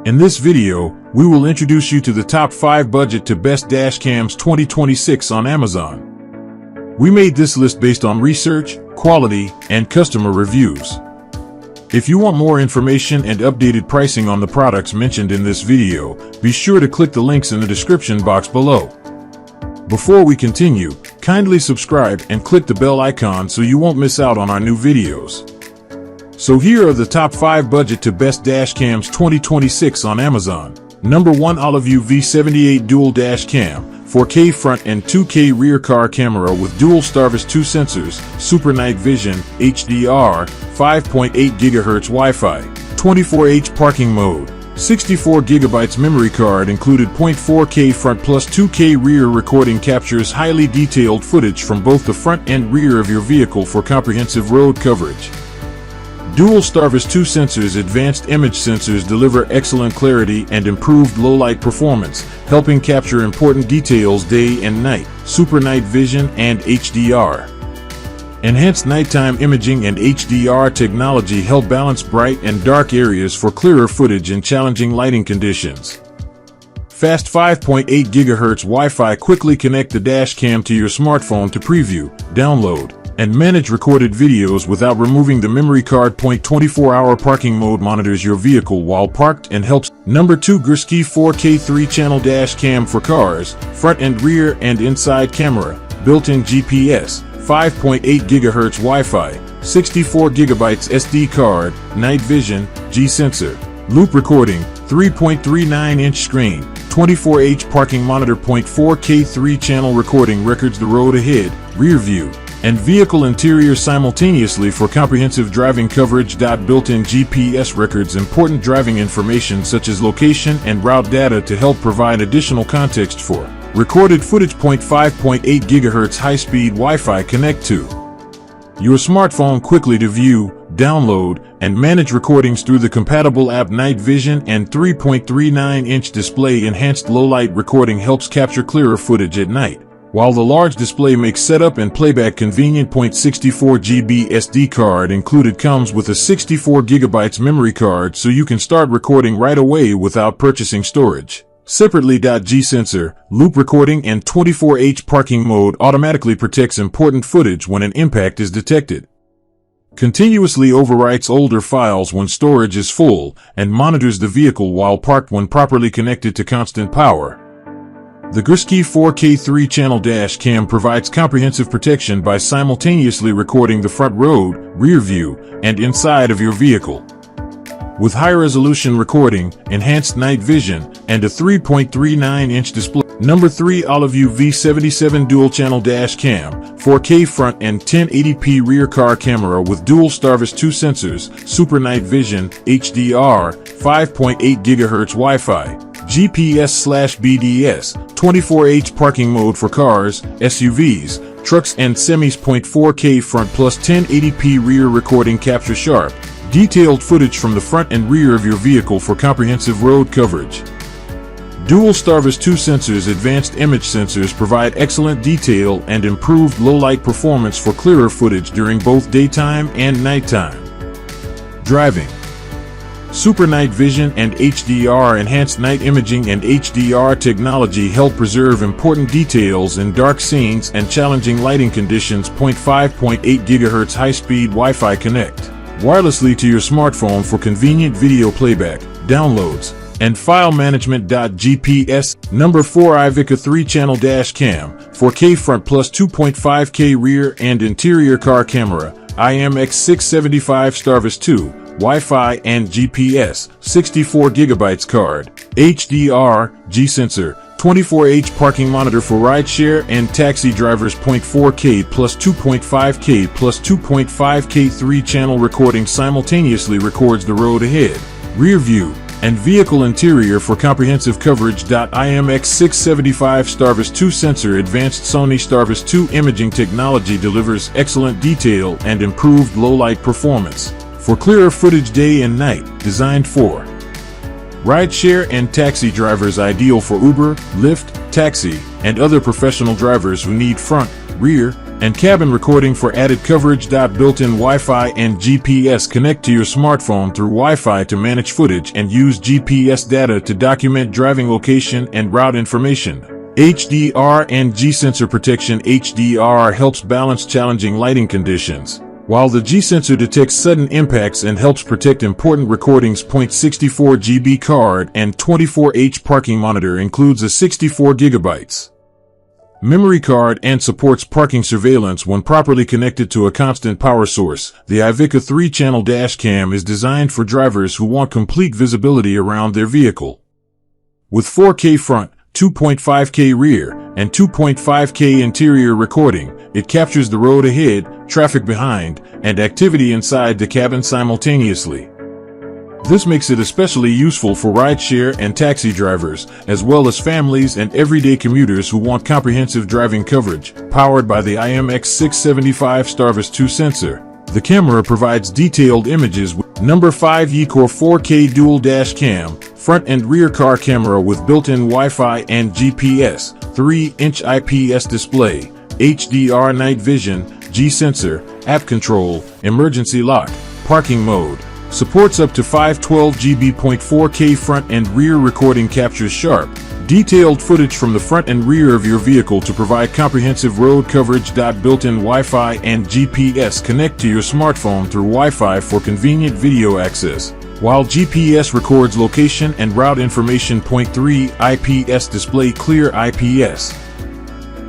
In this video, we will introduce you to the top 5 budget to best dash cams 2026 on Amazon. We made this list based on research, quality, and customer reviews. If you want more information and updated pricing on the products mentioned in this video, be sure to click the links in the description box below. Before we continue, kindly subscribe and click the bell icon so you won't miss out on our new videos. So here are the top 5 budget to best dash cams 2026 on Amazon. Number 1, Olyvue V78 Dual Dash Cam, 4K front and 2K rear car camera with dual Starvis 2 sensors, Super Night Vision, HDR, 5.8 GHz Wi-Fi, 24H parking mode, 64 GB memory card included. 0.4K front plus 2K rear recording captures highly detailed footage from both the front and rear of your vehicle for comprehensive road coverage. Dual Starvis 2 sensors. Advanced image sensors deliver excellent clarity and improved low-light performance, helping capture important details day and night. Super Night Vision and HDR. Enhanced nighttime imaging and HDR technology help balance bright and dark areas for clearer footage in challenging lighting conditions. Fast 5.8 GHz Wi-Fi. Quickly connect the dash cam to your smartphone to preview, download, and manage recorded videos without removing the memory card. 24-hour parking mode monitors your vehicle while parked and helps. Number 2, Grskiy 4K 3-channel dash cam for cars, front and rear and inside camera, built-in GPS, 5.8 GHz Wi-Fi, 64 GB SD card, night vision, G-sensor, loop recording, 3.39-inch screen, 24H parking monitor. 4K 3-channel recording records the road ahead, rear view, and vehicle interior simultaneously for comprehensive driving coverage. Built-in GPS records important driving information such as location and route data to help provide additional context for recorded footage. 5.8 GHz high-speed Wi-Fi. Connect to your smartphone quickly to view, download, and manage recordings through the compatible app. Night vision and 3.39-inch display. Enhanced low-light recording helps capture clearer footage at night, while the large display makes setup and playback convenient. 64 GB SD card included. Comes with a 64 GB memory card so you can start recording right away without purchasing storage separately. G-sensor, loop recording and 24H parking mode automatically protects important footage when an impact is detected, continuously overwrites older files when storage is full, and monitors the vehicle while parked when properly connected to constant power. The Grskiy 4K 3-channel dash cam provides comprehensive protection by simultaneously recording the front road, rear view, and inside of your vehicle. With high-resolution recording, enhanced night vision, and a 3.39-inch display. Number 3, Olyvue V77 Dual-Channel Dash Cam, 4K front and 1080p rear car camera with dual Starvis 2 sensors, Super Night Vision, HDR, 5.8 GHz Wi-Fi, GPS/BDS, 24H parking mode for cars, SUVs, trucks and semis. 4K front plus 1080p rear recording capture sharp, detailed footage from the front and rear of your vehicle for comprehensive road coverage. Dual Starvis 2 sensors. Advanced image sensors provide excellent detail and improved low-light performance for clearer footage during both daytime and nighttime driving. Super Night Vision and HDR. Enhanced night imaging and HDR technology help preserve important details in dark scenes and challenging lighting conditions. 5.8 GHz high-speed Wi-Fi. Connect wirelessly to your smartphone for convenient video playback, downloads, and file management. GPS. Number 4, Eivikga 3-channel dash cam, 4K front plus 2.5K rear and interior car camera, IMX675 Starvis 2, Wi-Fi and GPS, 64 GB card, HDR, G-sensor, 24H parking monitor for rideshare and taxi drivers. 4K plus 2.5K plus 2.5K 3-channel recording simultaneously records the road ahead, rear view, and vehicle interior for comprehensive coverage. IMX675 Starvis 2 sensor. Advanced Sony Starvis 2 imaging technology delivers excellent detail and improved low-light performance for clearer footage day and night. Designed for rideshare and taxi drivers. Ideal for Uber, Lyft, taxi, and other professional drivers who need front, rear, and cabin recording for added coverage. Built-in Wi-Fi and GPS. Connect to your smartphone through Wi-Fi to manage footage and use GPS data to document driving location and route information. HDR and G-sensor protection. HDR helps balance challenging lighting conditions, while the G-sensor detects sudden impacts and helps protect important recordings. 64 GB card and 24H parking monitor. Includes a 64 GB memory card and supports parking surveillance when properly connected to a constant power source. The Eivikga 3-channel dash cam is designed for drivers who want complete visibility around their vehicle. With 4K front, 2.5K rear, and 2.5K interior recording, it captures the road ahead, traffic behind, and activity inside the cabin simultaneously. This makes it especially useful for rideshare and taxi drivers, as well as families and everyday commuters who want comprehensive driving coverage. Powered by the IMX675 Starvis 2 sensor, the camera provides detailed images with number 5 YEECORE 4K dual dash cam, front and rear car camera with built-in Wi-Fi and GPS, 3-inch IPS display, HDR night vision, G-sensor, app control, emergency lock, parking mode. Supports up to 512 GB.4K front and rear recording. Captures sharp, detailed footage from the front and rear of your vehicle to provide comprehensive road coverage. Built-in Wi-Fi and GPS. Connect to your smartphone through Wi-Fi for convenient video access, while GPS records location and route information. 3 IPS display. Clear IPS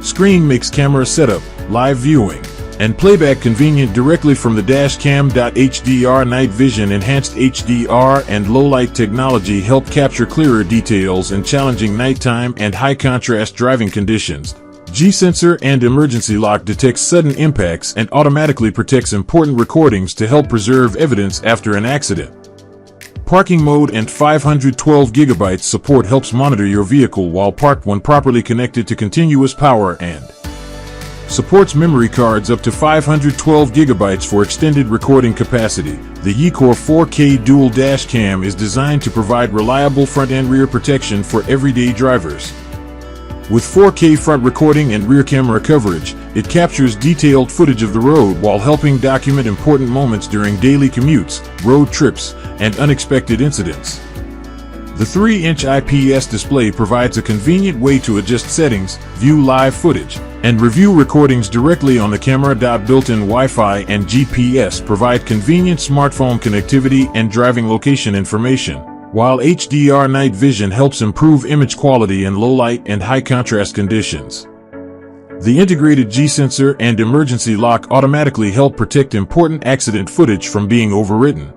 screen makes camera setup, live viewing, and playback convenient directly from the dash cam. HDR night vision. Enhanced HDR and low-light technology help capture clearer details in challenging nighttime and high-contrast driving conditions. G-sensor and emergency lock detects sudden impacts and automatically protects important recordings to help preserve evidence after an accident. Parking mode and 512 GB support helps monitor your vehicle while parked when properly connected to continuous power, and supports memory cards up to 512 GB for extended recording capacity. The YEECORE 4K dual dash cam is designed to provide reliable front and rear protection for everyday drivers. With 4K front recording and rear camera coverage, it captures detailed footage of the road while helping document important moments during daily commutes, road trips, and unexpected incidents. The 3-inch IPS display provides a convenient way to adjust settings, view live footage, and review recordings directly on the camera. Built-in Wi-Fi and GPS provide convenient smartphone connectivity and driving location information, while HDR night vision helps improve image quality in low-light and high-contrast conditions. The integrated G-sensor and emergency lock automatically help protect important accident footage from being overwritten.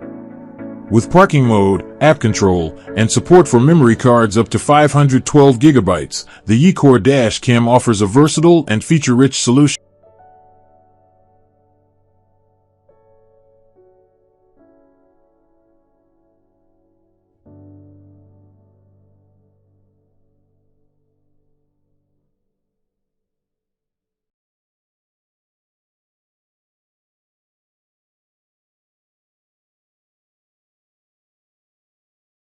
With parking mode, app control, and support for memory cards up to 512 GB, the YEECORE dash cam offers a versatile and feature-rich solution.